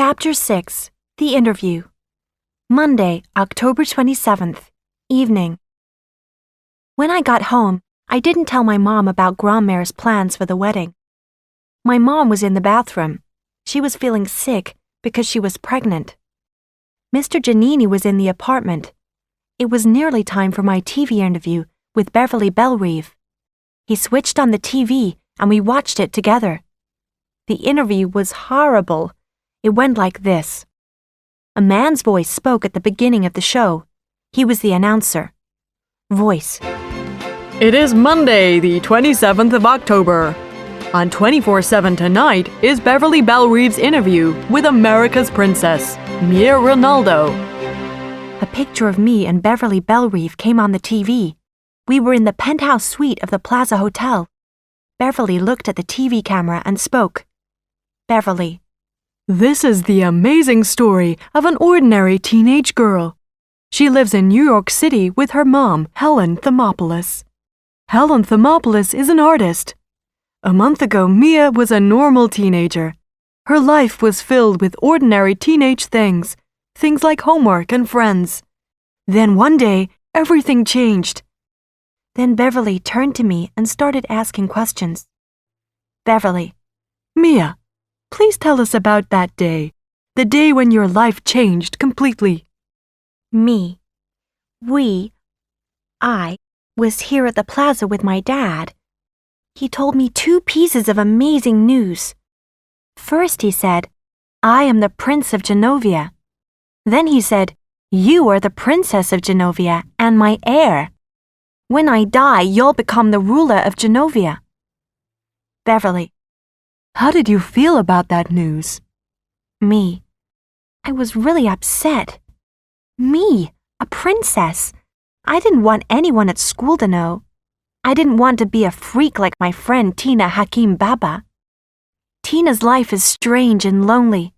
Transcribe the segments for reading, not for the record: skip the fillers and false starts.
Chapter 6. The Interview. Monday, October 27th. Evening. When I got home, I didn't tell my mom about Grandma's plans for the wedding. My mom was in the bathroom. She was feeling sick because she was pregnant. Mr. Giannini was in the apartment. It was nearly time for my TV interview with Beverly Bellerive. He switched on the TV and we watched it together. The interview was horrible. It went like this. A man's voice spoke at the beginning of the show. He was the announcer. Voice. It is Monday, the 27th of October. On 24/7 tonight is Beverly Bellerive's interview with America's Princess, Mia Ronaldo. A picture of me and Beverly Bellerive came on the TV. We were in the penthouse suite of the Plaza Hotel. Beverly looked at the TV camera and spoke. Beverly. This is the amazing story of an ordinary teenage girl. She lives in New York City with her mom, Helen Thermopoulos. Helen Thermopoulos is an artist. A month ago, Mia was a normal teenager. Her life was filled with ordinary teenage things like homework and friends. Then one day, everything changed. Then Beverly turned to me and started asking questions. Beverly. Mia, please tell us about that day, the day when your life changed completely. Me. I was here at the plaza with my dad. He told me 2 pieces of amazing news. First he said, I am the Prince of Genovia. Then he said, you are the Princess of Genovia and my heir. When I die, you'll become the ruler of Genovia. Beverly. How did you feel about that news? Me. I was really upset. Me, a princess. I didn't want anyone at school to know. I didn't want to be a freak like my friend Tina Hakim Baba. Tina's life is strange and lonely.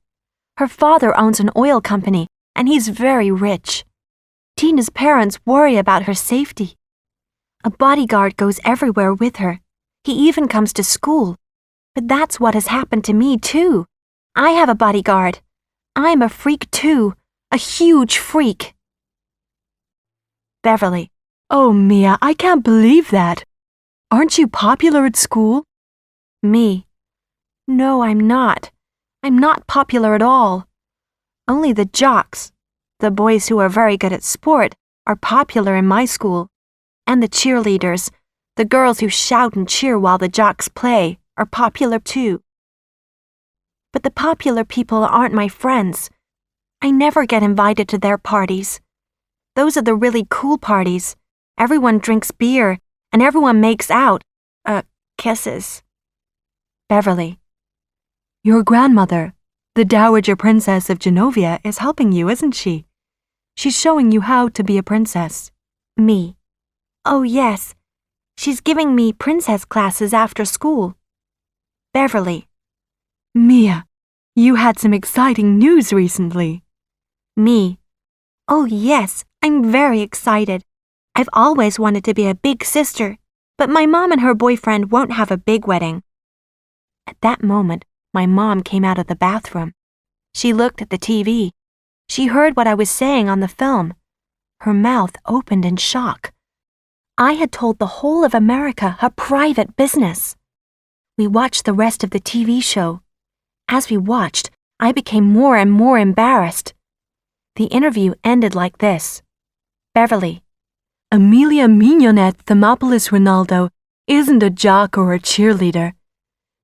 Her father owns an oil company, and he's very rich. Tina's parents worry about her safety. A bodyguard goes everywhere with her. He even comes to school. But that's what has happened to me, too. I have a bodyguard. I'm a freak, too. A huge freak. Beverly. Oh, Mia, I can't believe that. Aren't you popular at school? Me. No, I'm not. I'm not popular at all. Only the jocks, the boys who are very good at sport, are popular in my school. And the cheerleaders, the girls who shout and cheer while the jocks play, are popular too. But the popular people aren't my friends. I never get invited to their parties. Those are the really cool parties. Everyone drinks beer and everyone makes out. Kisses. Beverly. Your grandmother, the Dowager Princess of Genovia, is helping you, isn't she? She's showing you how to be a princess. Me. Oh, yes. She's giving me princess classes after school. Beverly. Mia, you had some exciting news recently. Me. Oh, yes, I'm very excited. I've always wanted to be a big sister, but my mom and her boyfriend won't have a big wedding. At that moment, my mom came out of the bathroom. She looked at the TV. She heard what I was saying on the film. Her mouth opened in shock. I had told the whole of America her private business. We watched the rest of the TV show. As we watched, I became more and more embarrassed. The interview ended like this. Beverly. Amelia Mignonette Thermopoulos Ronaldo isn't a jock or a cheerleader,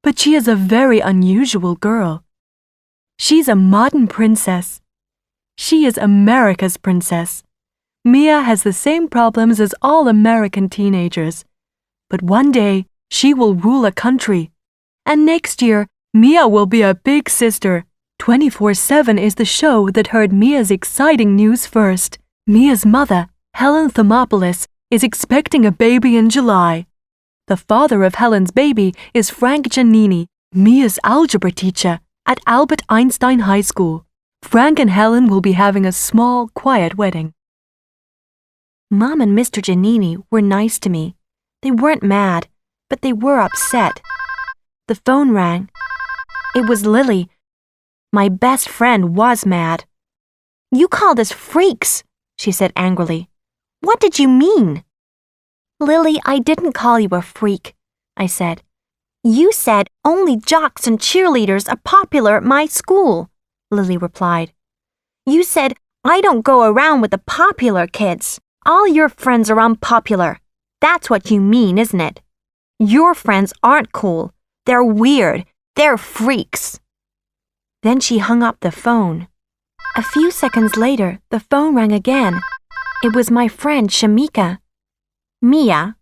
but she is a very unusual girl. She's a modern princess. She is America's princess. Mia has the same problems as all American teenagers, but one day she will rule a country, and next year Mia will be a big sister. 24/7 is the show that heard Mia's exciting news first. Mia's mother, Helen Thermopoulos, is expecting a baby in July. The father of Helen's baby is Frank Giannini, Mia's algebra teacher at Albert Einstein High School. Frank and Helen will be having a small, quiet wedding. Mom and Mr. Giannini were nice to me. They weren't mad, but they were upset. The phone rang. It was Lily. My best friend was mad. You called us freaks, she said angrily. What did you mean? Lily, I didn't call you a freak, I said. You said only jocks and cheerleaders are popular at my school, Lily replied. You said I don't go around with the popular kids. All your friends are unpopular. That's what you mean, isn't it? Your friends aren't cool. They're weird. They're freaks. Then she hung up the phone. A few seconds later, the phone rang again. It was my friend Shamika. Mia,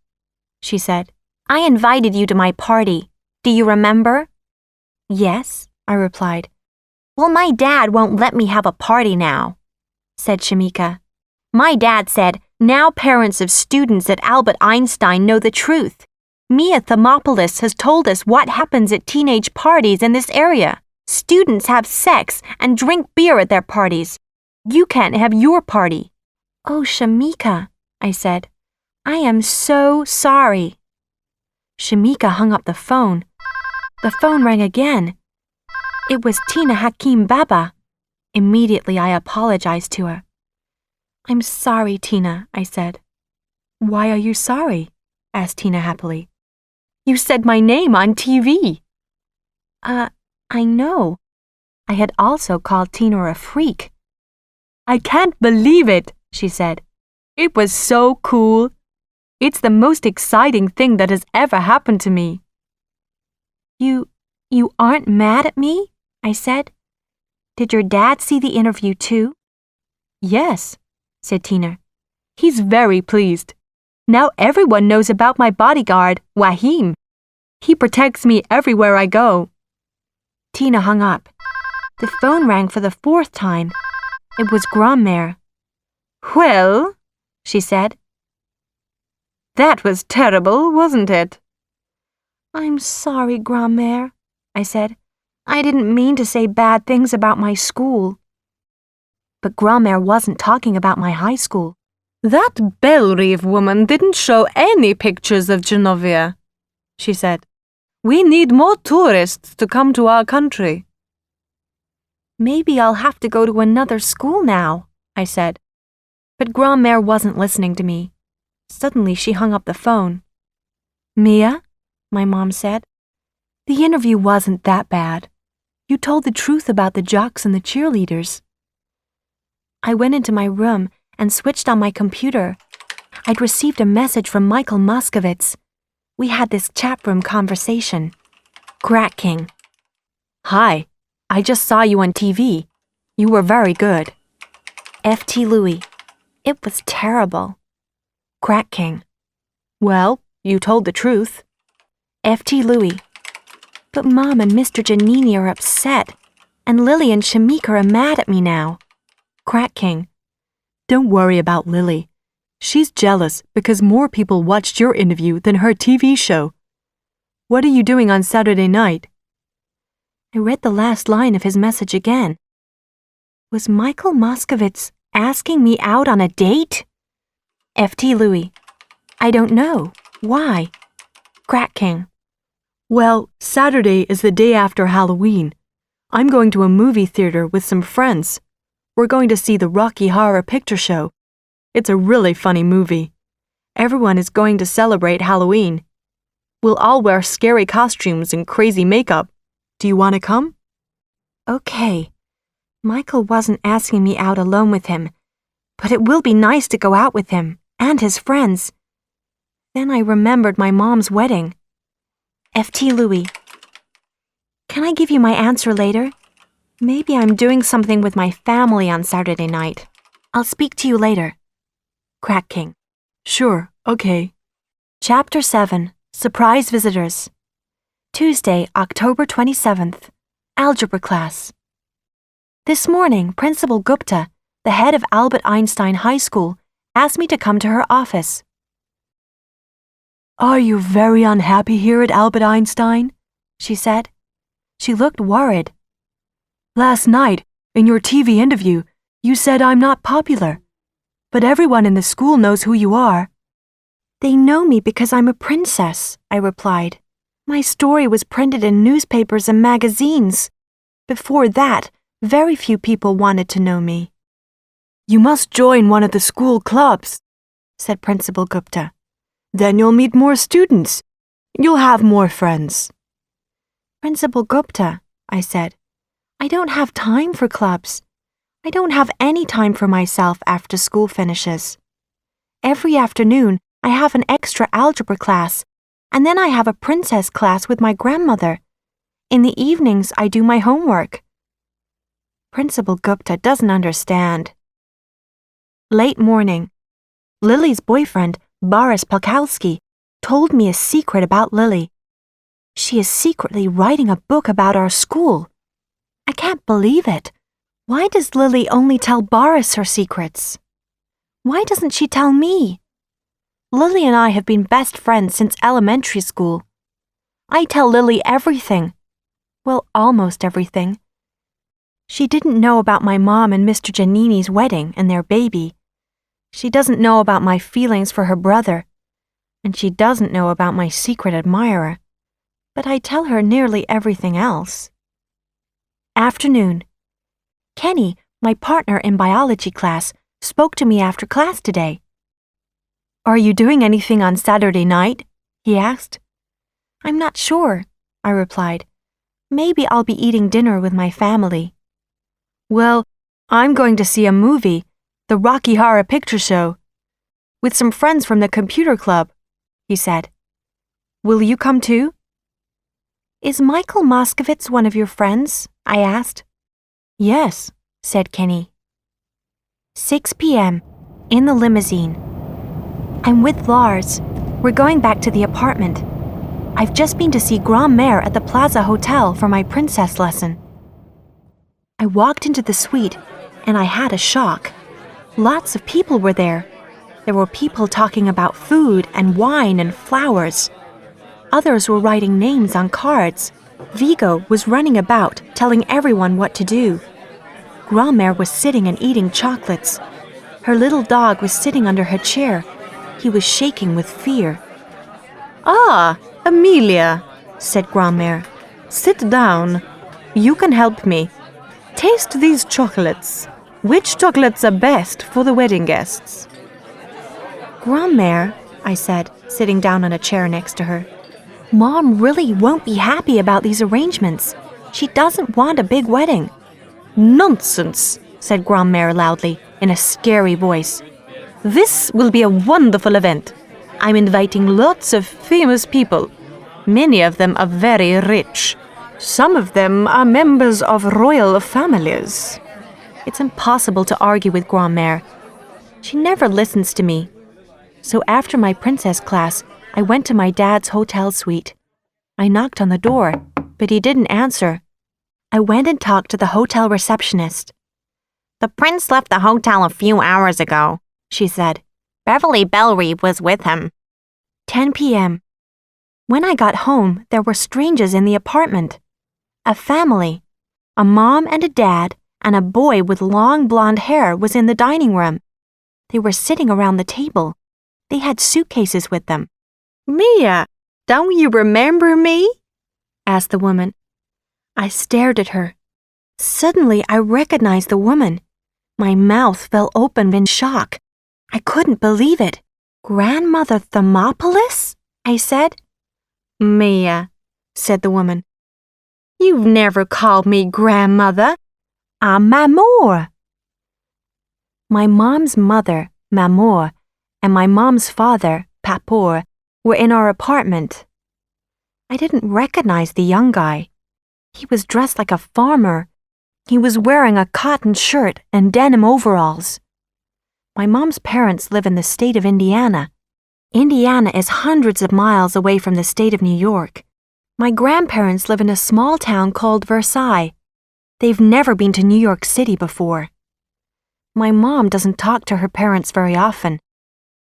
she said, I invited you to my party. Do you remember? Yes, I replied. Well, my dad won't let me have a party now, said Shamika. My dad said, now parents of students at Albert Einstein know the truth. Mia Thermopolis has told us what happens at teenage parties in this area. Students have sex and drink beer at their parties. You can't have your party. Oh, Shamika, I said. I am so sorry. Shamika hung up the phone. The phone rang again. It was Tina Hakim Baba. Immediately I apologized to her. I'm sorry, Tina, I said. Why are you sorry? Asked Tina happily. You said my name on TV. I know. I had also called Tina a freak. I can't believe it, she said. It was so cool. It's the most exciting thing that has ever happened to me. You aren't mad at me? I said. Did your dad see the interview too? Yes, said Tina. He's very pleased. Now everyone knows about my bodyguard, Wahim. He protects me everywhere I go. Tina hung up. The phone rang for the fourth time. It was Grandmère. Well, she said. That was terrible, wasn't it? I'm sorry, Grandmère, I said. I didn't mean to say bad things about my school. But Grandmère wasn't talking about my high school. That Bellerive woman didn't show any pictures of Genovia, she said. We need more tourists to come to our country. Maybe I'll have to go to another school now, I said. But Grandmère wasn't listening to me. Suddenly she hung up the phone. Mia, my mom said, the interview wasn't that bad. You told the truth about the jocks and the cheerleaders. I went into my room and switched on my computer. I'd received a message from Michael Moskovitz. We had this chat room conversation. Crack King. Hi, I just saw you on TV. You were very good. F.T. Louis. It was terrible. Crack King. Well, you told the truth. F.T. Louis. But Mom and Mr. Giannini are upset, and Lily and Shamika are mad at me now. Crack King. Don't worry about Lily. She's jealous because more people watched your interview than her TV show. What are you doing on Saturday night? I read the last line of his message again. Was Michael Moskovitz asking me out on a date? F.T. Louis. I don't know. Why? Crack King. Well, Saturday is the day after Halloween. I'm going to a movie theater with some friends. We're going to see the Rocky Horror Picture Show. It's a really funny movie. Everyone is going to celebrate Halloween. We'll all wear scary costumes and crazy makeup. Do you want to come? Okay. Michael wasn't asking me out alone with him, but it will be nice to go out with him and his friends. Then I remembered my mom's wedding. F.T. Louis. Can I give you my answer later? Maybe I'm doing something with my family on Saturday night. I'll speak to you later. Crack King. Sure, okay. Chapter 7. Surprise Visitors. Tuesday, October 27th. Algebra class. This morning, Principal Gupta, the head of Albert Einstein High School, asked me to come to her office. Are you very unhappy here at Albert Einstein? She said. She looked worried. Last night, in your TV interview, you said I'm not popular. But everyone in the school knows who you are. They know me because I'm a princess, I replied. My story was printed in newspapers and magazines. Before that, very few people wanted to know me. You must join one of the school clubs, said Principal Gupta. Then you'll meet more students. You'll have more friends. Principal Gupta, I said, I don't have time for clubs. I don't have any time for myself after school finishes. Every afternoon, I have an extra algebra class, and then I have a princess class with my grandmother. In the evenings, I do my homework. Principal Gupta doesn't understand. Late morning. Lily's boyfriend, Boris Palkowski, told me a secret about Lily. She is secretly writing a book about our school. I can't believe it. Why does Lily only tell Boris her secrets? Why doesn't she tell me? Lily and I have been best friends since elementary school. I tell Lily everything. Well, almost everything. She didn't know about my mom and Mr. Giannini's wedding and their baby. She doesn't know about my feelings for her brother. And she doesn't know about my secret admirer. But I tell her nearly everything else. Afternoon. Kenny, my partner in biology class, spoke to me after class today. Are you doing anything on Saturday night? He asked. I'm not sure, I replied. Maybe I'll be eating dinner with my family. Well, I'm going to see a movie, the Rocky Horror Picture Show, with some friends from the computer club, he said. Will you come too? Is Michael Moskovitz one of your friends? I asked. Yes, said Kenny. 6 p.m. in the limousine. I'm with Lars. We're going back to the apartment. I've just been to see Grand-Mère at the Plaza Hotel for my princess lesson. I walked into the suite and I had a shock. Lots of people were there. There were people talking about food and wine and flowers. Others were writing names on cards. Vigo was running about, telling everyone what to do. Grand-Mère was sitting and eating chocolates. Her little dog was sitting under her chair. He was shaking with fear. Ah, Amelia, said Grand-Mère. Sit down. You can help me. Taste these chocolates. Which chocolates are best for the wedding guests? Grand-Mère, I said, sitting down on a chair next to her. Mom really won't be happy about these arrangements. She doesn't want a big wedding. Nonsense, said Grand-Mère loudly, in a scary voice. This will be a wonderful event. I'm inviting lots of famous people. Many of them are very rich. Some of them are members of royal families. It's impossible to argue with Grand-Mère. She never listens to me. So after my princess class, I went to my dad's hotel suite. I knocked on the door, but he didn't answer. I went and talked to the hotel receptionist. The prince left the hotel a few hours ago, she said. Beverly Bellerive was with him. 10 p.m. When I got home, there were strangers in the apartment. A family. A mom and a dad and a boy with long blonde hair was in the dining room. They were sitting around the table. They had suitcases with them. Mia, don't you remember me? Asked the woman. I stared at her. Suddenly, I recognized the woman. My mouth fell open in shock. I couldn't believe it. Grandmother Thermopolis? I said. Mia, said the woman. You've never called me grandmother. I'm Mamour. My mom's mother, Mamour, and my mom's father, Papour, were in our apartment. I didn't recognize the young guy. He was dressed like a farmer. He was wearing a cotton shirt and denim overalls. My mom's parents live in the state of Indiana. Indiana is hundreds of miles away from the state of New York. My grandparents live in a small town called Versailles. They've never been to New York City before. My mom doesn't talk to her parents very often.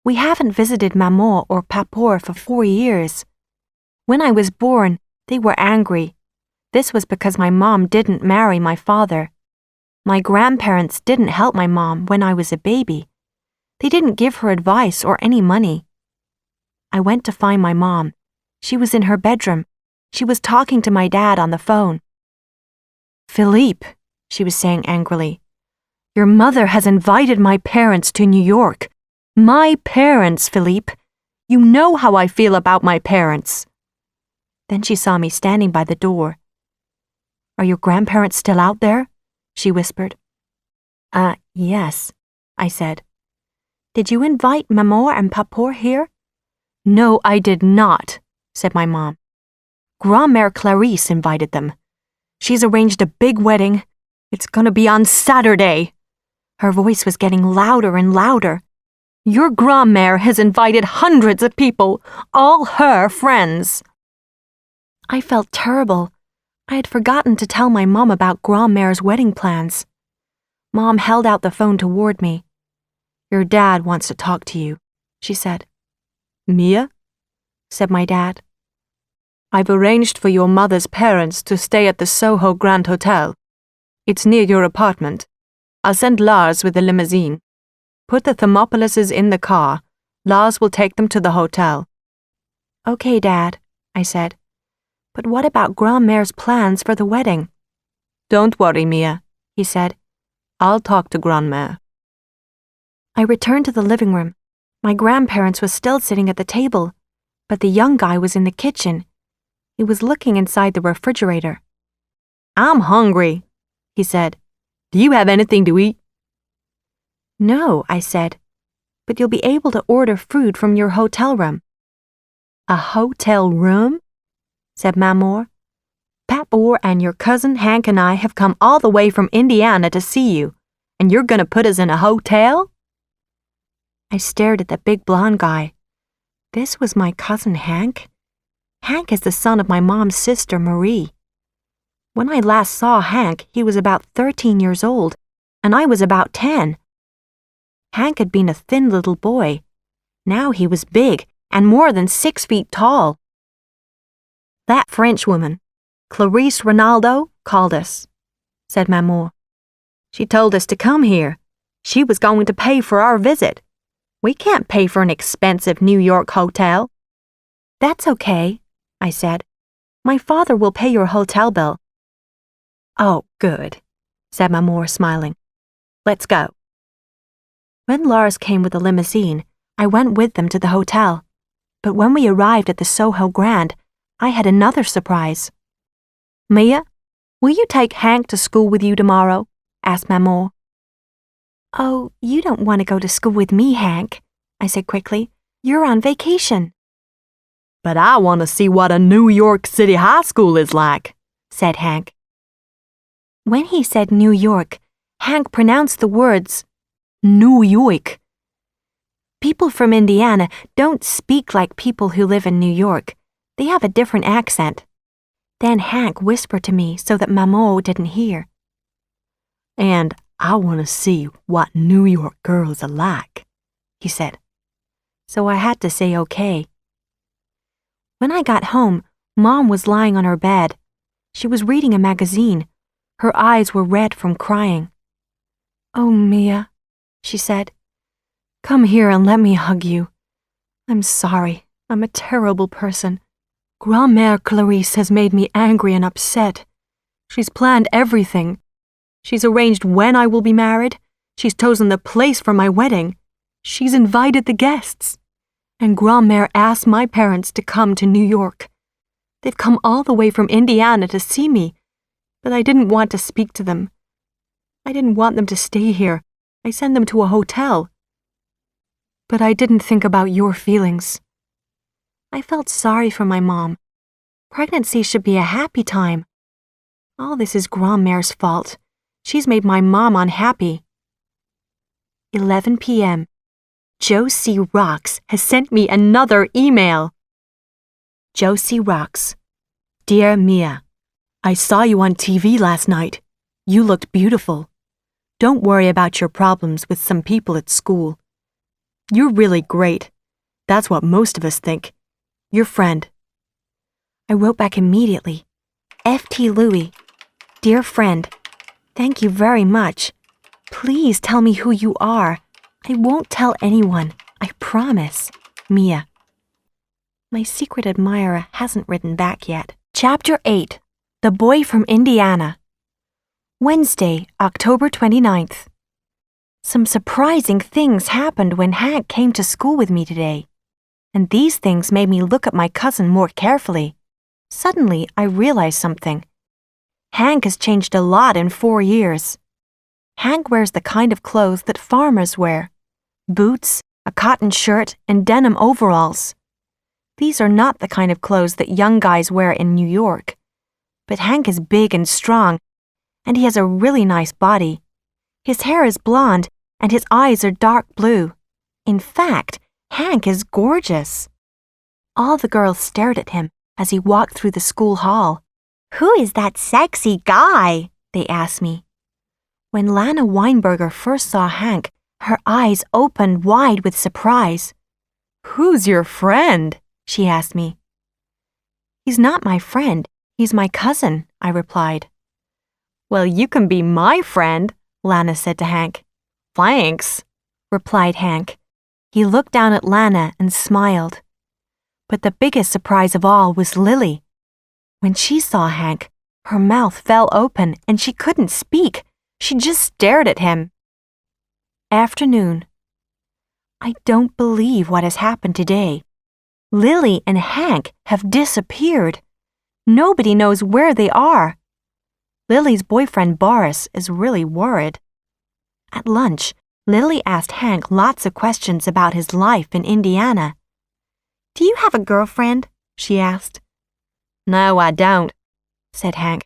We haven't visited Maman or Papour for 4 years. When I was born, they were angry. This was because my mom didn't marry my father. My grandparents didn't help my mom when I was a baby. They didn't give her advice or any money. I went to find my mom. She was in her bedroom. She was talking to my dad on the phone. Philippe, she was saying angrily, your mother has invited my parents to New York. My parents, Philippe. You know how I feel about my parents. Then she saw me standing by the door. Are your grandparents still out there? She whispered. Yes, I said. Did you invite Maman and Papour here? No, I did not, said my mom. Grand-mère Clarisse invited them. She's arranged a big wedding. It's gonna be on Saturday. Her voice was getting louder and louder. Your grand-mère has invited hundreds of people, all her friends. I felt terrible. I had forgotten to tell my mom about grand-mère's wedding plans. Mom held out the phone toward me. Your dad wants to talk to you, she said. Mia? Said my dad. I've arranged for your mother's parents to stay at the Soho Grand Hotel. It's near your apartment. I'll send Lars with the limousine. Put the Thermopolises in the car. Lars will take them to the hotel. Okay, Dad, I said. But what about Grand-mère's plans for the wedding? Don't worry, Mia, he said. I'll talk to Grand-mère. I returned to the living room. My grandparents were still sitting at the table, but the young guy was in the kitchen. He was looking inside the refrigerator. I'm hungry, he said. Do you have anything to eat? No, I said, but you'll be able to order food from your hotel room. A hotel room? Said Maman. Papour and your cousin Hank and I have come all the way from Indiana to see you, and you're going to put us in a hotel? I stared at the big blonde guy. This was my cousin Hank? Hank is the son of my mom's sister, Marie. When I last saw Hank, he was about 13 years old, and I was about 10. Hank had been a thin little boy. Now he was big and more than 6 feet tall. That Frenchwoman, Clarisse Ronaldo, called us, said Maman. She told us to come here. She was going to pay for our visit. We can't pay for an expensive New York hotel. That's okay, I said. My father will pay your hotel bill. Oh, good, said Maman, smiling. Let's go. When Lars came with the limousine, I went with them to the hotel. But when we arrived at the Soho Grand, I had another surprise. Mia, will you take Hank to school with you tomorrow? Asked Maman. Oh, you don't want to go to school with me, Hank, I said quickly. You're on vacation. But I want to see what a New York City high school is like, said Hank. When he said New York, Hank pronounced the words New York. People from Indiana don't speak like people who live in New York. They have a different accent. Then Hank whispered to me so that Maman didn't hear. And I want to see what New York girls are like, he said. So I had to say okay. When I got home, Mom was lying on her bed. She was reading a magazine. Her eyes were red from crying. Oh, Mia, she said. Come here and let me hug you. I'm sorry. I'm a terrible person. Grand-mère Clarisse has made me angry and upset. She's planned everything. She's arranged when I will be married. She's chosen the place for my wedding. She's invited the guests. And Grand-mère asked my parents to come to New York. They've come all the way from Indiana to see me, but I didn't want to speak to them. I didn't want them to stay here. I sent them to a hotel. But I didn't think about your feelings. I felt sorry for my mom. Pregnancy should be a happy time. All this is Grand-mère's fault. She's made my mom unhappy. 11 p.m. Josie Rocks has sent me another email. Josie Rocks. Dear Mia, I saw you on TV last night. You looked beautiful. Don't worry about your problems with some people at school. You're really great. That's what most of us think. Your friend. I wrote back immediately. F.T. Louie. Dear friend, thank you very much. Please tell me who you are. I won't tell anyone. I promise. Mia. My secret admirer hasn't written back yet. Chapter 8. The Boy from Indiana. Wednesday, October 29th. Some surprising things happened when Hank came to school with me today, and these things made me look at my cousin more carefully. Suddenly, I realized something. Hank has changed a lot in 4 years. Hank wears the kind of clothes that farmers wear: boots, a cotton shirt, and denim overalls. These are not the kind of clothes that young guys wear in New York. But Hank is big and strong, and he has a really nice body. His hair is blonde, and his eyes are dark blue. In fact, Hank is gorgeous. All the girls stared at him as he walked through the school hall. "Who is that sexy guy?" they asked me. When Lana Weinberger first saw Hank, her eyes opened wide with surprise. "Who's your friend?" she asked me. "He's not my friend, he's my cousin," I replied. "Well, you can be my friend," Lana said to Hank. "Thanks," replied Hank. He looked down at Lana and smiled. But the biggest surprise of all was Lily. When she saw Hank, her mouth fell open and she couldn't speak. She just stared at him. Afternoon. I don't believe what has happened today. Lily and Hank have disappeared. Nobody knows where they are. Lily's boyfriend Boris is really worried. At lunch, Lily asked Hank lots of questions about his life in Indiana. "Do you have a girlfriend?" she asked. "No, I don't," said Hank.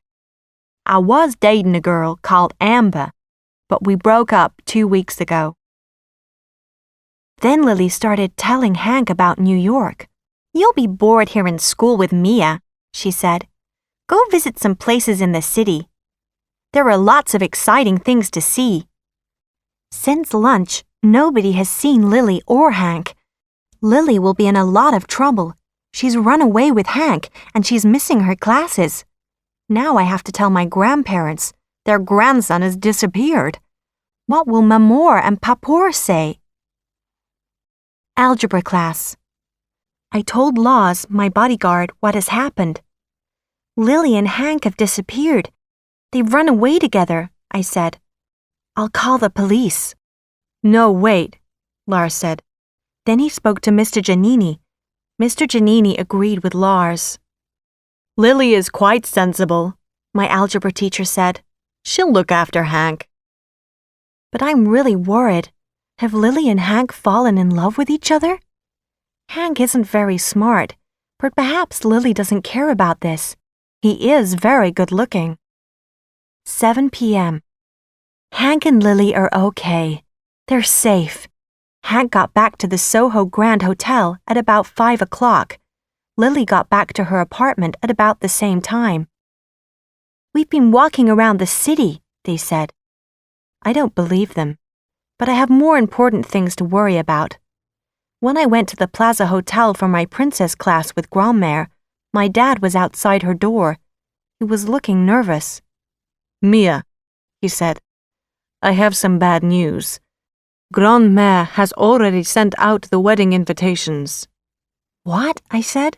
"I was dating a girl called Amber, but we broke up 2 weeks ago." Then Lily started telling Hank about New York. "You'll be bored here in school with Mia," she said. "Go visit some places in the city. There are lots of exciting things to see." Since lunch, nobody has seen Lily or Hank. Lily will be in a lot of trouble. She's run away with Hank, and she's missing her classes. Now I have to tell my grandparents. Their grandson has disappeared. What will Mamour and Papour say? Algebra class. I told Laws, my bodyguard, what has happened. "Lily and Hank have disappeared. They've run away together," I said. "I'll call the police." "No, wait," Lars said. Then he spoke to Mr. Giannini. Mr. Giannini agreed with Lars. "Lily is quite sensible," my algebra teacher said. "She'll look after Hank." But I'm really worried. Have Lily and Hank fallen in love with each other? Hank isn't very smart, but perhaps Lily doesn't care about this. He is very good-looking. 7 p.m. Hank and Lily are okay. They're safe. Hank got back to the Soho Grand Hotel at about 5 o'clock. Lily got back to her apartment at about the same time. "We've been walking around the city," they said. I don't believe them, but I have more important things to worry about. When I went to the Plaza Hotel for my princess class with Grandmère, my dad was outside her door. He was looking nervous. "Mia," he said, "I have some bad news. Grandmère has already sent out the wedding invitations." "What?" I said.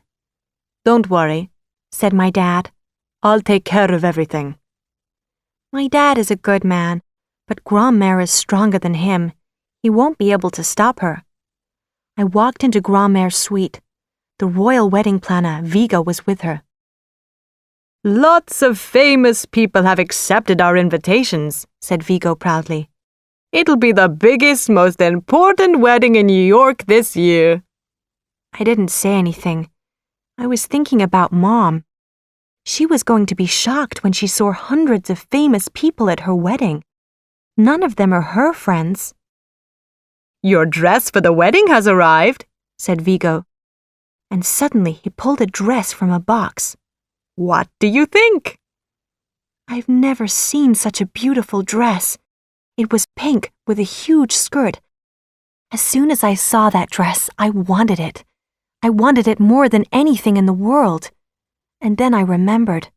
"Don't worry," said my dad. "I'll take care of everything." My dad is a good man, but Grandmère is stronger than him. He won't be able to stop her. I walked into Grandmère's suite. The royal wedding planner, Vigo, was with her. "Lots of famous people have accepted our invitations," said Vigo proudly. "It'll be the biggest, most important wedding in New York this year." I didn't say anything. I was thinking about Mom. She was going to be shocked when she saw hundreds of famous people at her wedding. None of them are her friends. "Your dress for the wedding has arrived," said Vigo. And suddenly he pulled a dress from a box. "What do you think?" I've never seen such a beautiful dress. It was pink with a huge skirt. As soon as I saw that dress, I wanted it. I wanted it more than anything in the world. And then I remembered.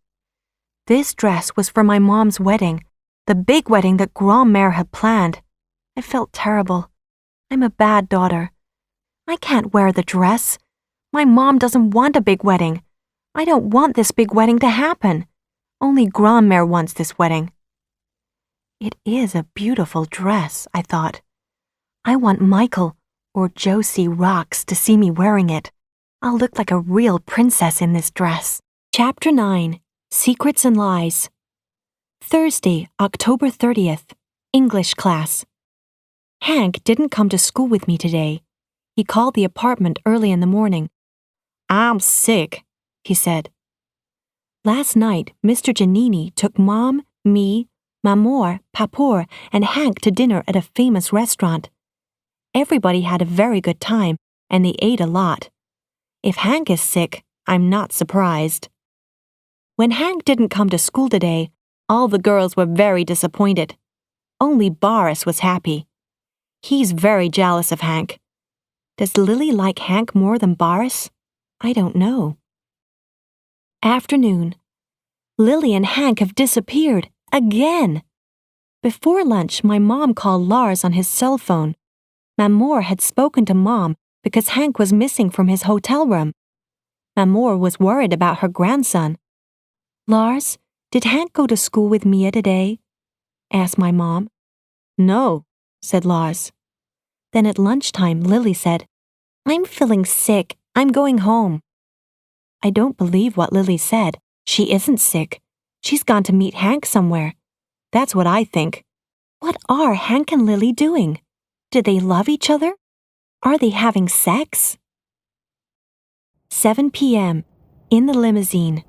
This dress was for my mom's wedding, the big wedding that Grandmère had planned. I felt terrible. I'm a bad daughter. I can't wear the dress. My mom doesn't want a big wedding. I don't want this big wedding to happen. Only Grandmère wants this wedding. It is a beautiful dress, I thought. I want Michael or Josie Rocks to see me wearing it. I'll look like a real princess in this dress. Chapter 9. Secrets and Lies. Thursday, October 30th. English class. Hank didn't come to school with me today. He called the apartment early in the morning. "I'm sick," he said. Last night, Mr. Giannini took Mom, me, Mamor, Papour, and Hank to dinner at a famous restaurant. Everybody had a very good time, and they ate a lot. If Hank is sick, I'm not surprised. When Hank didn't come to school today, all the girls were very disappointed. Only Boris was happy. He's very jealous of Hank. Does Lily like Hank more than Boris? I don't know. Afternoon. Lily and Hank have disappeared. Again! Before lunch, my mom called Lars on his cell phone. Mamor had spoken to Mom because Hank was missing from his hotel room. Mamor was worried about her grandson. "Lars, did Hank go to school with Mia today?" asked my mom. "No," said Lars. Then at lunchtime, Lily said, "I'm feeling sick. I'm going home." I don't believe what Lily said. She isn't sick. She's gone to meet Hank somewhere. That's what I think. What are Hank and Lily doing? Do they love each other? Are they having sex? 7 p.m. In the limousine.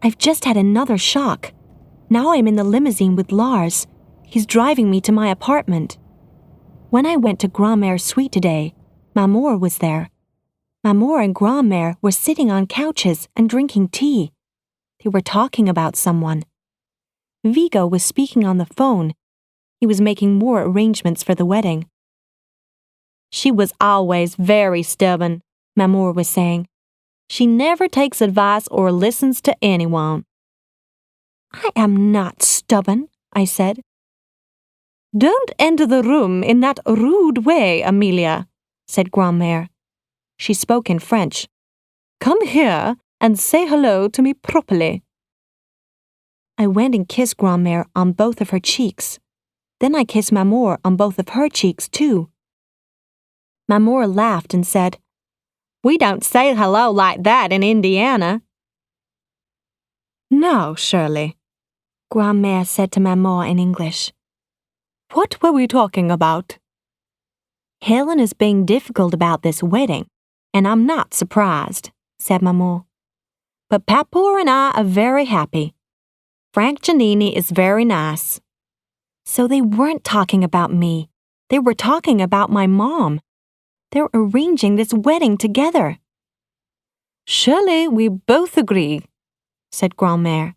I've just had another shock. Now I'm in the limousine with Lars. He's driving me to my apartment. When I went to Grandma's suite today, Mamor was there. Mamor and Grandmère were sitting on couches and drinking tea. They were talking about someone. Vigo was speaking on the phone. He was making more arrangements for the wedding. "She was always very stubborn," Mamor was saying. "She never takes advice or listens to anyone." "I am not stubborn," I said. "Don't enter the room in that rude way, Amelia," said Grandmère. She spoke in French. "Come here and say hello to me properly." I went and kissed Grandmère on both of her cheeks. Then I kissed Mamor on both of her cheeks, too. Mamor laughed and said, "We don't say hello like that in Indiana." "Now, Shirley," Grandmère said to Mamor in English. "What were we talking about?" "Helen is being difficult about this wedding, and I'm not surprised," said Mamor. "But Papour and I are very happy. Frank Giannini is very nice." So they weren't talking about me. They were talking about my mom. They're arranging this wedding together. "Surely we both agree," said Grandmère.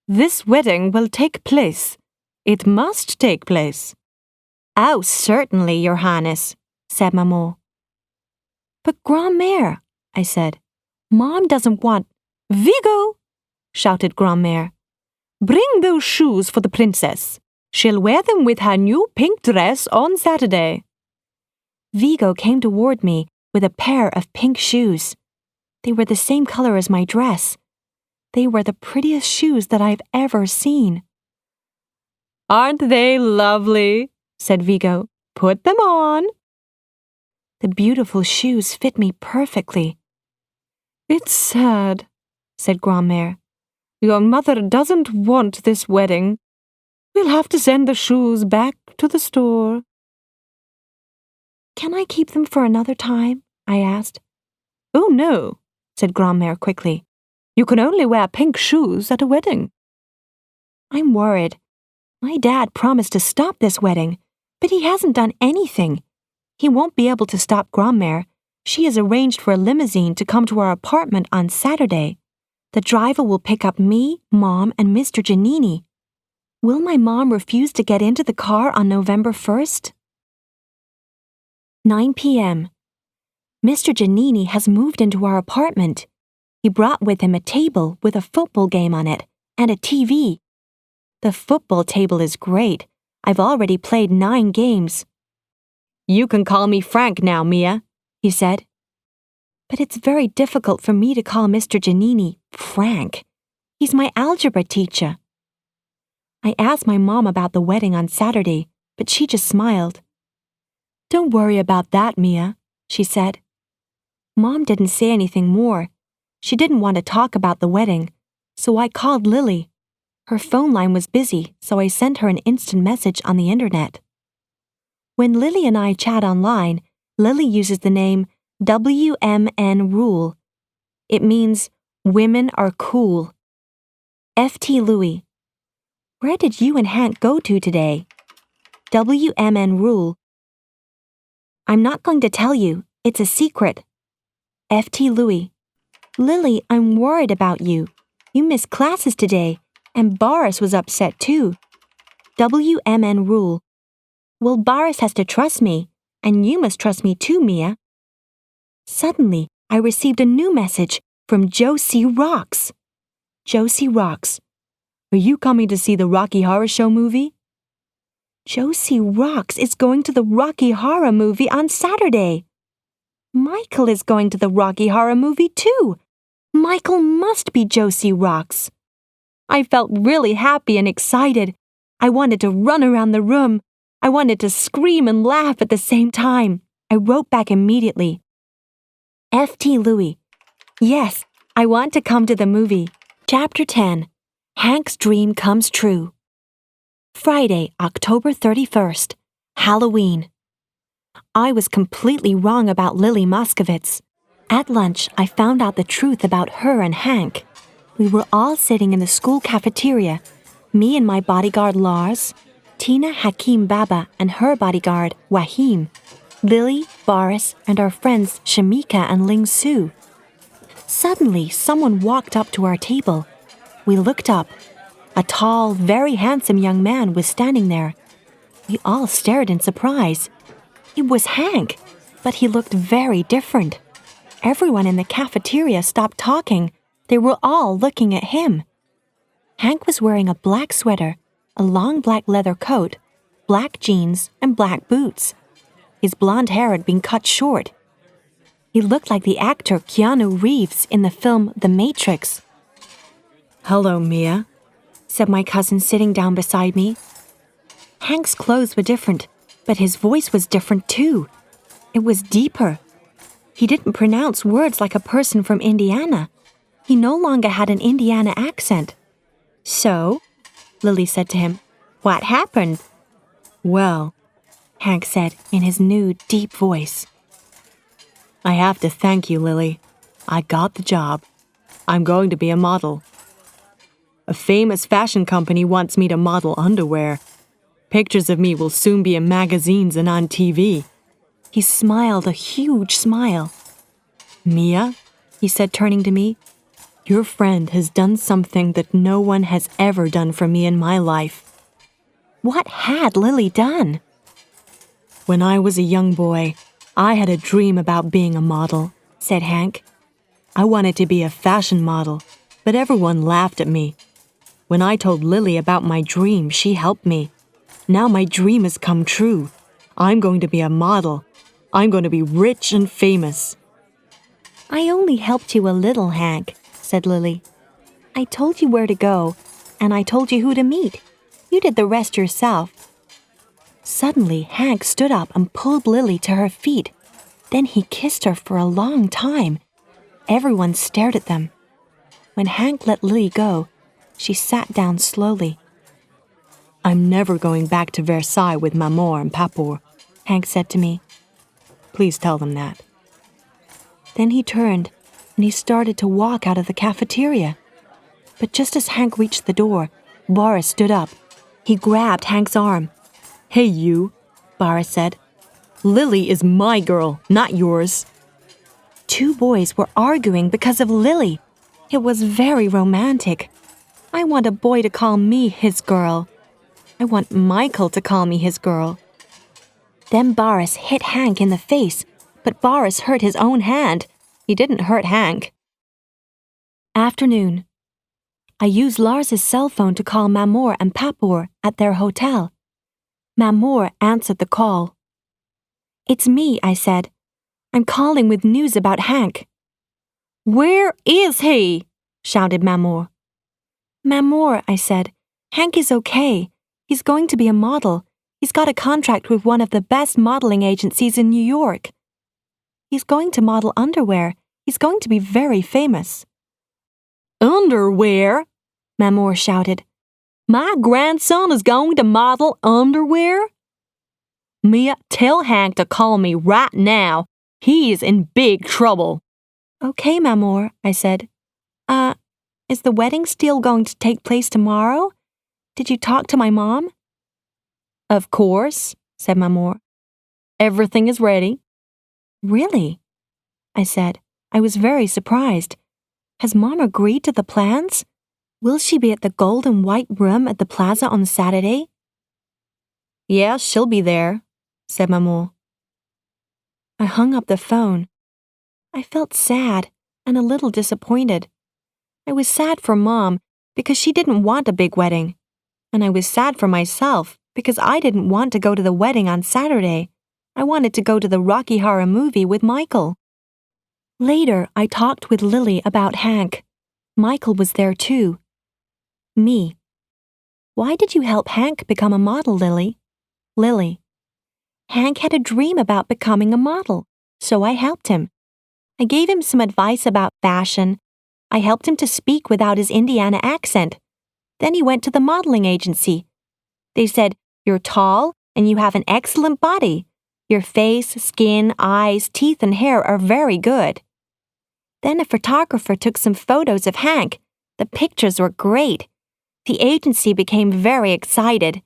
"This wedding will take place. It must take place." "Oh, certainly, Your Highness," said Mamor. "But Grandmère," I said, "Mom doesn't want—" "Vigo!" shouted Grandmère. "Bring those shoes for the princess. She'll wear them with her new pink dress on Saturday." Vigo came toward me with a pair of pink shoes. They were the same color as my dress. They were the prettiest shoes that I've ever seen. "Aren't they lovely?" said Vigo. "Put them on." The beautiful shoes fit me perfectly. "It's sad," said Grandmère. "Your mother doesn't want this wedding. We'll have to send the shoes back to the store." "Can I keep them for another time?" I asked. "Oh, no," said Grandmère quickly. "You can only wear pink shoes at a wedding." I'm worried. My dad promised to stop this wedding, but he hasn't done anything. He won't be able to stop Grandmère. She has arranged for a limousine to come to our apartment on Saturday. The driver will pick up me, Mom, and Mr. Giannini. Will my mom refuse to get into the car on November 1st? 9 p.m. Mr. Giannini has moved into our apartment. He brought with him a table with a football game on it and a TV. The football table is great. I've already played 9 games. "You can call me Frank now, Mia," he said. But it's very difficult for me to call Mr. Giannini Frank. He's my algebra teacher. I asked my mom about the wedding on Saturday, but she just smiled. "Don't worry about that, Mia," she said. Mom didn't say anything more. She didn't want to talk about the wedding, so I called Lily. Her phone line was busy, so I sent her an instant message on the internet. When Lily and I chat online, Lily uses the name WMN Rule. It means women are cool. FT Louie. Where did you and Hank go to today? WMN Rule. I'm not going to tell you. It's a secret. FT Louie. Lily, I'm worried about you. You missed classes today, and Boris was upset too. WMN Rule. Well, Boris has to trust me, and you must trust me too, Mia. Suddenly, I received a new message from Josie Rocks. Josie Rocks. "Are you coming to see the Rocky Horror Show movie?" Josie Rocks is going to the Rocky Horror movie on Saturday. Michael is going to the Rocky Horror movie too. Michael must be Josie Rocks. I felt really happy and excited. I wanted to run around the room. I wanted to scream and laugh at the same time. I wrote back immediately. FT Louie. Yes, I want to come to the movie. Chapter 10. Hank's Dream Comes True. Friday, October 31st. Halloween. I was completely wrong about Lily Moskovitz. At lunch, I found out the truth about her and Hank. We were all sitting in the school cafeteria, me and my bodyguard Lars, Tina Hakim Baba and her bodyguard Wahim, Lily, Boris, and our friends Shamika and Ling Su. Suddenly, someone walked up to our table. We looked up. A tall, very handsome young man was standing there. We all stared in surprise. It was Hank, but he looked very different. Everyone in the cafeteria stopped talking. They were all looking at him. Hank was wearing a black sweater, a long black leather coat, black jeans, and black boots. His blonde hair had been cut short. He looked like the actor Keanu Reeves in the film The Matrix. "Hello, Mia," said my cousin sitting down beside me. Hank's clothes were different, but his voice was different too. It was deeper. He didn't pronounce words like a person from Indiana. He no longer had an Indiana accent. So, Lily said to him, "What happened?" "Well," Hank said in his new, deep voice. "I have to thank you, Lily. I got the job. I'm going to be a model. A famous fashion company wants me to model underwear. Pictures of me will soon be in magazines and on TV. He smiled a huge smile. "Mia," he said, turning to me, "your friend has done something that no one has ever done for me in my life." What had Lily done? "When I was a young boy, I had a dream about being a model," said Hank. "I wanted to be a fashion model, but everyone laughed at me. When I told Lily about my dream, she helped me. Now my dream has come true. I'm going to be a model. I'm going to be rich and famous." "I only helped you a little, Hank," said Lily. "I told you where to go, and I told you who to meet. You did the rest yourself." Suddenly, Hank stood up and pulled Lily to her feet. Then he kissed her for a long time. Everyone stared at them. When Hank let Lily go, she sat down slowly. "I'm never going back to Versailles with Maman and Papour," Hank said to me. "Please tell them that." Then he turned, and he started to walk out of the cafeteria. But just as Hank reached the door, Boris stood up. He grabbed Hank's arm. "Hey, you," Boris said. "Lily is my girl, not yours." Two boys were arguing because of Lily. It was very romantic. I want a boy to call me his girl. I want Michael to call me his girl. Then Boris hit Hank in the face, but Boris hurt his own hand. He didn't hurt Hank. Afternoon. I used Lars's cell phone to call Mamour and Papour at their hotel. Mamour answered the call. "It's me," I said. "I'm calling with news about Hank." "Where is he?" shouted Mamour. "Mamour," I said, Hank is okay. He's going to be a model. He's got a contract with one of the best modeling agencies in New York. He's going to model underwear. He's going to be very famous. Underwear? Mamour shouted. My grandson is going to model underwear? Mia, tell Hank to call me right now. He is in big trouble. Okay, Mamour, I said. Is the wedding still going to take place tomorrow? Did you talk to my mom? Of course, said Mamour. Everything is ready. Really? I said. I was very surprised. Has Mom agreed to the plans? Will she be at the gold and white room at the plaza on Saturday? Yeah, she'll be there, said Mamour. I hung up the phone. I felt sad and a little disappointed. I was sad for Mom because she didn't want a big wedding, and I was sad for myself because I didn't want to go to the wedding on Saturday. I wanted to go to the Rocky Horror movie with Michael. Later, I talked with Lily about Hank. Michael was there too. Me. Why did you help Hank become a model, Lily? Lily. Hank had a dream about becoming a model, so I helped him. I gave him some advice about fashion. I helped him to speak without his Indiana accent. Then he went to the modeling agency. They said, "You're tall and you have an excellent body. Your face, skin, eyes, teeth, and hair are very good." Then a photographer took some photos of Hank. The pictures were great. The agency became very excited.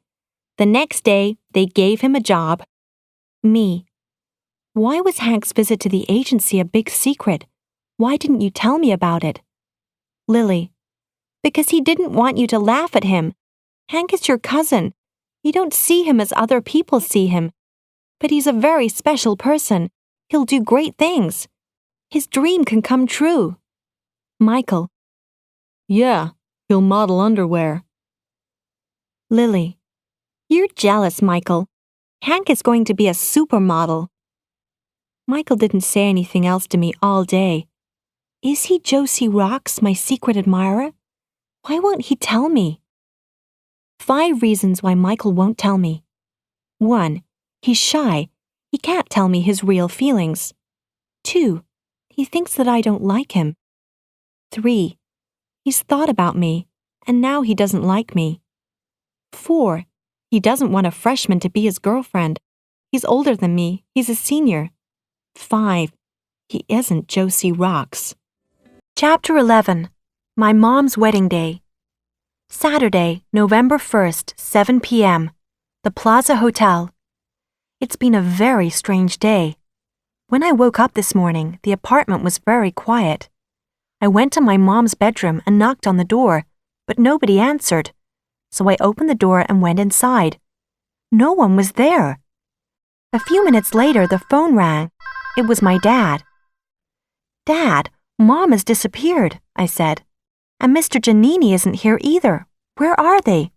The next day, they gave him a job. Me. Why was Hank's visit to the agency a big secret? Why didn't you tell me about it? Lily. Because he didn't want you to laugh at him. Hank is your cousin. You don't see him as other people see him. But he's a very special person. He'll do great things. His dream can come true. Michael. Yeah, he'll model underwear. Lily. You're jealous, Michael. Hank is going to be a supermodel. Michael didn't say anything else to me all day. Is he Josie Rocks, my secret admirer? Why won't he tell me? 5 reasons why Michael won't tell me. 1. He's shy. He can't tell me his real feelings. 2. He thinks that I don't like him. 3. He's thought about me, and now he doesn't like me. 4. He doesn't want a freshman to be his girlfriend. He's older than me. He's a senior. 5. He isn't Josie Rocks. Chapter 11. My Mom's Wedding Day. Saturday, November 1st, 7 p.m. The Plaza Hotel. It's been a very strange day. When I woke up this morning, the apartment was very quiet. I went to my mom's bedroom and knocked on the door, but nobody answered. So I opened the door and went inside. No one was there. A few minutes later, the phone rang. It was my dad. "Dad, Mom has disappeared," I said. "And Mr. Giannini isn't here either. Where are they?"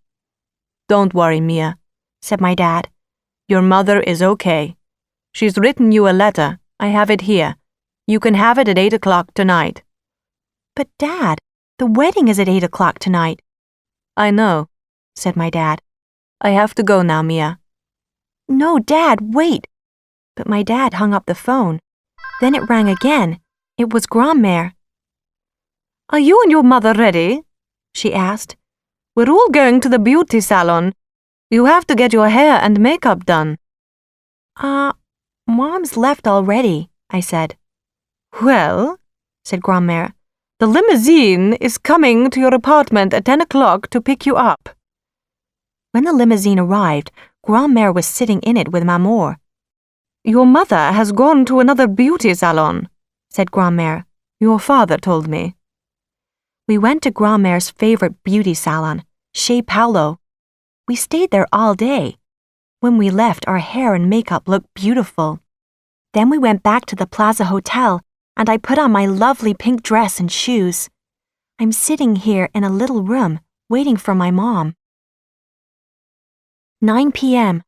Don't worry, Mia, said my dad. Your mother is okay. She's written you a letter. I have it here. You can have it at 8 o'clock tonight. But Dad, the wedding is at 8 o'clock tonight. I know, said my dad. I have to go now, Mia. No, Dad, wait. But my dad hung up the phone. Then it rang again. It was Grandmère. Are you and your mother ready? She asked. We're all going to the beauty salon. You have to get your hair and makeup done. Mom's left already, I said. Well, said Grandmère, the limousine is coming to your apartment at 10 o'clock to pick you up. When the limousine arrived, Grandmère was sitting in it with Mamour. Your mother has gone to another beauty salon, said Grandmère. Your father told me. We went to Grandmère's favorite beauty salon, Chez Paolo. We stayed there all day. When we left, our hair and makeup looked beautiful. Then we went back to the Plaza Hotel, and I put on my lovely pink dress and shoes. I'm sitting here in a little room, waiting for my mom. 9 p.m.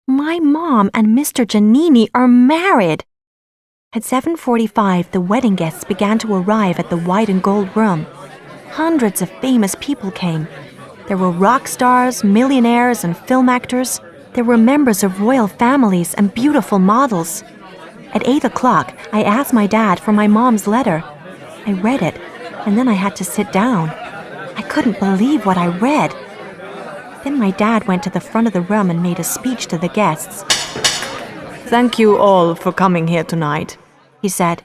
My mom and Mr. Giannini are married. At 7:45, the wedding guests began to arrive at the white and gold room. Hundreds of famous people came. There were rock stars, millionaires, and film actors. There were members of royal families and beautiful models. At 8 o'clock, I asked my dad for my mom's letter. I read it, and then I had to sit down. I couldn't believe what I read. Then my dad went to the front of the room and made a speech to the guests. "Thank you all for coming here tonight," he said.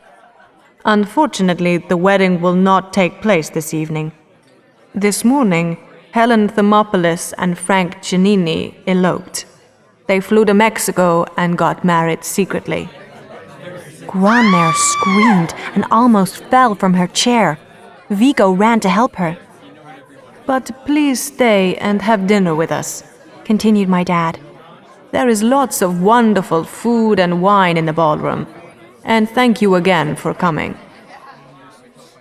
"Unfortunately, the wedding will not take place this evening. This morning, Helen Thermopolis and Frank Giannini eloped. They flew to Mexico and got married secretly." Grandmère screamed and almost fell from her chair. Vigo ran to help her. "But please stay and have dinner with us," continued my dad. "There is lots of wonderful food and wine in the ballroom. And thank you again for coming."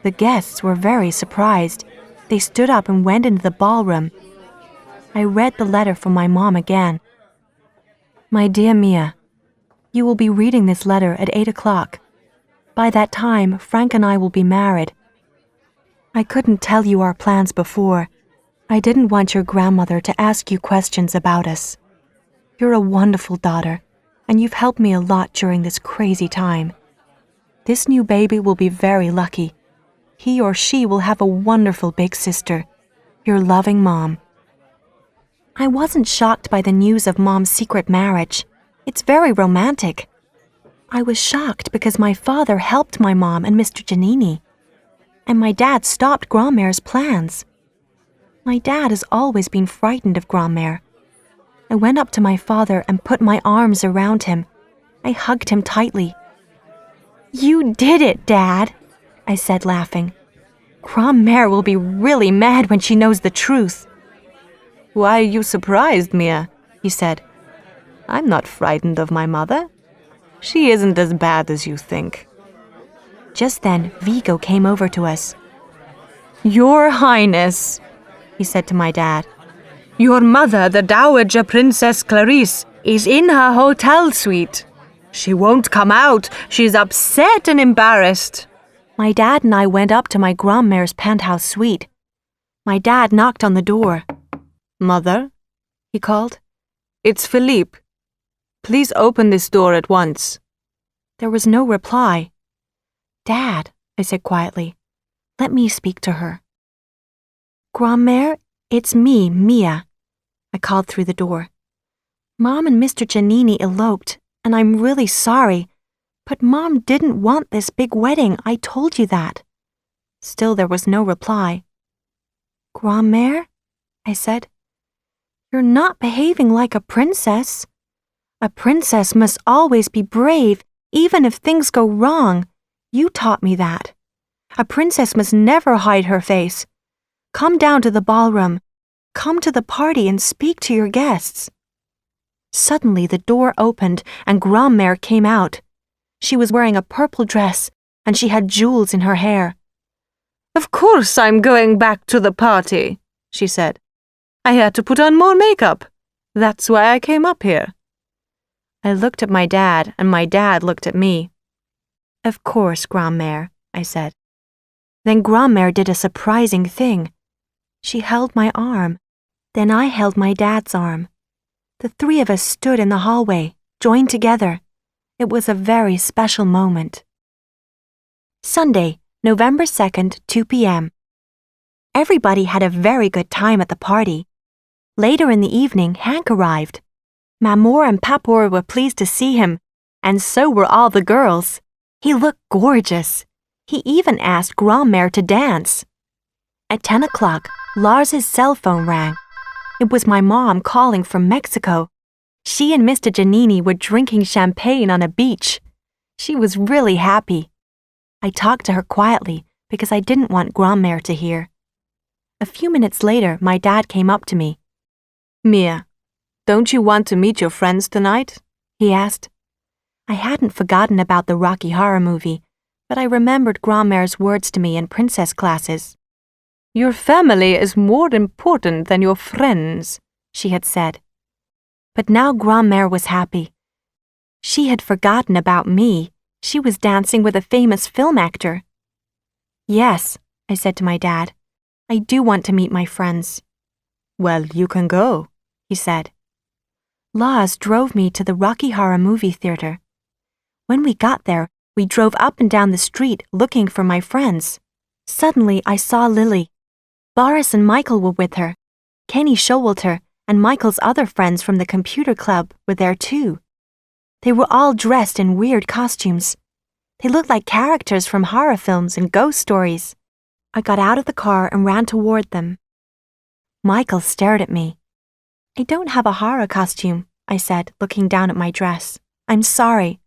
The guests were very surprised. They stood up and went into the ballroom. I read the letter from my mom again. "My dear Mia, you will be reading this letter at 8 o'clock. By that time, Frank and I will be married. I couldn't tell you our plans before. I didn't want your grandmother to ask you questions about us. You're a wonderful daughter, and you've helped me a lot during this crazy time. This new baby will be very lucky. He or she will have a wonderful big sister. Your loving Mom." I wasn't shocked by the news of Mom's secret marriage. It's very romantic. I was shocked because my father helped my mom and Mr. Giannini. And my dad stopped Grandmère's plans. My dad has always been frightened of Grandmère. I went up to my father and put my arms around him. I hugged him tightly. "You did it, Dad," I said, laughing. "Grandmère will be really mad when she knows the truth." "Why are you surprised, Mia?" he said. "I'm not frightened of my mother. She isn't as bad as you think." Just then, Vigo came over to us. "Your Highness," he said to my dad, "your mother, the Dowager Princess Clarice, is in her hotel suite. She won't come out. She's upset and embarrassed." My dad and I went up to my grandmère's penthouse suite. My dad knocked on the door. "Mother," he called, "it's Philippe. Please open this door at once." There was no reply. "Dad," I said quietly, "let me speak to her." "Grandmère, it's me, Mia," I called through the door. "Mom and Mr. Giannini eloped, and I'm really sorry, but Mom didn't want this big wedding. I told you that." Still there was no reply. "Grandmère," I said, "you're not behaving like a princess. A princess must always be brave, even if things go wrong. You taught me that. A princess must never hide her face. Come down to the ballroom. Come to the party and speak to your guests." Suddenly the door opened and Grandmère came out. She was wearing a purple dress and she had jewels in her hair. "Of course I'm going back to the party," she said. "I had to put on more makeup. That's why I came up here." I looked at my dad and my dad looked at me. "Of course, Grandmère," I said. Then Grandmère did a surprising thing. She held my arm. Then I held my dad's arm. The three of us stood in the hallway, joined together. It was a very special moment. Sunday, November 2nd, 2 p.m. Everybody had a very good time at the party. Later in the evening, Hank arrived. Mamour and Papour were pleased to see him, and so were all the girls. He looked gorgeous. He even asked Grandmère to dance. At 10 o'clock, Lars's cell phone rang. It was my mom calling from Mexico. She and Mr. Giannini were drinking champagne on a beach. She was really happy. I talked to her quietly because I didn't want Grandmère to hear. A few minutes later, my dad came up to me. "Mia, don't you want to meet your friends tonight?" he asked. I hadn't forgotten about the Rocky Horror movie, but I remembered Grandmère's words to me in princess classes. "Your family is more important than your friends," she had said. But now Grandmère was happy. She had forgotten about me. She was dancing with a famous film actor. "Yes," I said to my dad, "I do want to meet my friends." Well, you can go, he said. Lars drove me to the Rocky Horror movie theater. When we got there, we drove up and down the street looking for my friends. Suddenly, I saw Lily. Boris and Michael were with her. Kenny Showalter and Michael's other friends from the computer club were there too. They were all dressed in weird costumes. They looked like characters from horror films and ghost stories. I got out of the car and ran toward them. Michael stared at me. I don't have a horror costume, I said, looking down at my dress. I'm sorry.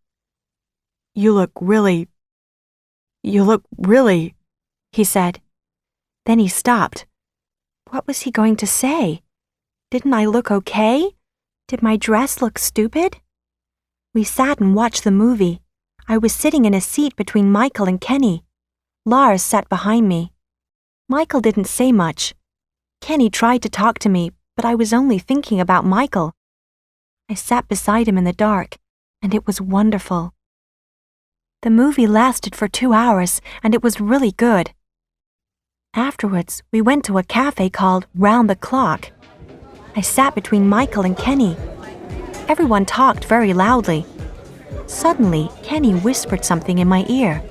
You look really, he said. Then he stopped. What was he going to say? Didn't I look okay? Did my dress look stupid? We sat and watched the movie. I was sitting in a seat between Michael and Kenny. Lars sat behind me. Michael didn't say much. Kenny tried to talk to me, but I was only thinking about Michael. I sat beside him in the dark, and it was wonderful. The movie lasted for 2 hours, and it was really good. Afterwards, we went to a cafe called Round the Clock. I sat between Michael and Kenny. Everyone talked very loudly. Suddenly, Kenny whispered something in my ear.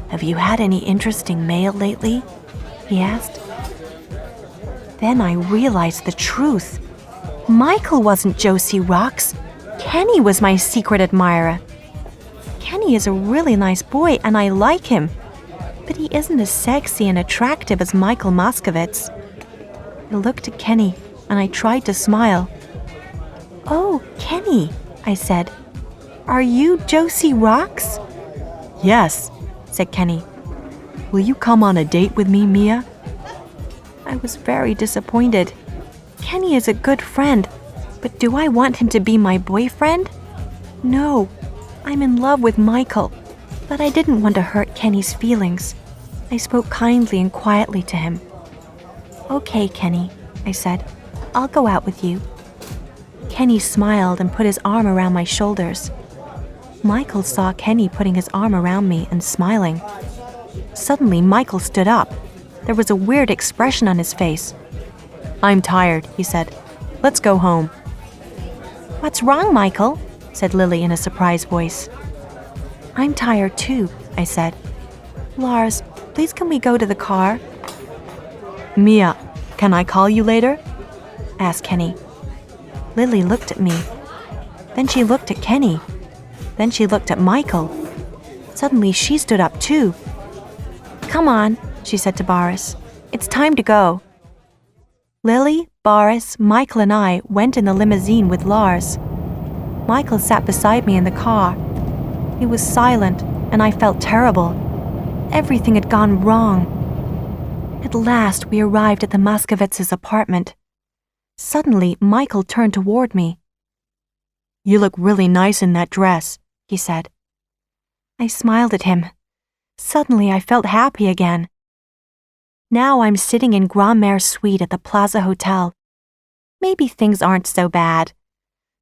Have you had any interesting mail lately? He asked. Then I realized the truth. Michael wasn't Josie Rocks. Kenny was my secret admirer. Kenny is a really nice boy and I like him, but he isn't as sexy and attractive as Michael Moskovitz. I looked at Kenny and I tried to smile. Oh, Kenny, I said. Are you Josie Rocks? Yes, said Kenny. Will you come on a date with me, Mia? I was very disappointed. Kenny is a good friend, but do I want him to be my boyfriend? No, I'm in love with Michael, but I didn't want to hurt Kenny's feelings. I spoke kindly and quietly to him. Okay, Kenny, I said. I'll go out with you. Kenny smiled and put his arm around my shoulders. Michael saw Kenny putting his arm around me and smiling. Suddenly, Michael stood up. There was a weird expression on his face. I'm tired, he said. Let's go home. What's wrong, Michael? Said Lily in a surprised voice. I'm tired too, I said. Lars, please can we go to the car? Mia, can I call you later? Asked Kenny. Lily looked at me. Then she looked at Kenny. Then she looked at Michael. Suddenly she stood up too. Come on, she said to Boris. It's time to go. Lily, Boris, Michael and I went in the limousine with Lars. Michael sat beside me in the car. He was silent and I felt terrible. Everything had gone wrong. At last we arrived at the Moskovitz's apartment. Suddenly Michael turned toward me. You look really nice in that dress, he said. I smiled at him. Suddenly I felt happy again. Now I'm sitting in Grand-Mère's suite at the Plaza Hotel. Maybe things aren't so bad.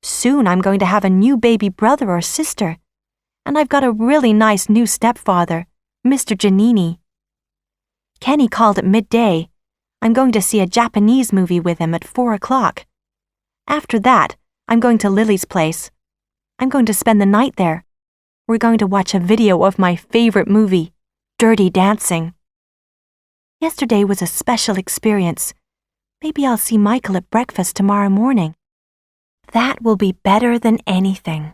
Soon I'm going to have a new baby brother or sister. And I've got a really nice new stepfather, Mr. Giannini. Kenny called at midday. I'm going to see a Japanese movie with him at 4 o'clock. After that, I'm going to Lily's place. I'm going to spend the night there. We're going to watch a video of my favorite movie, Dirty Dancing. Yesterday was a special experience. Maybe I'll see Michael at breakfast tomorrow morning. That will be better than anything.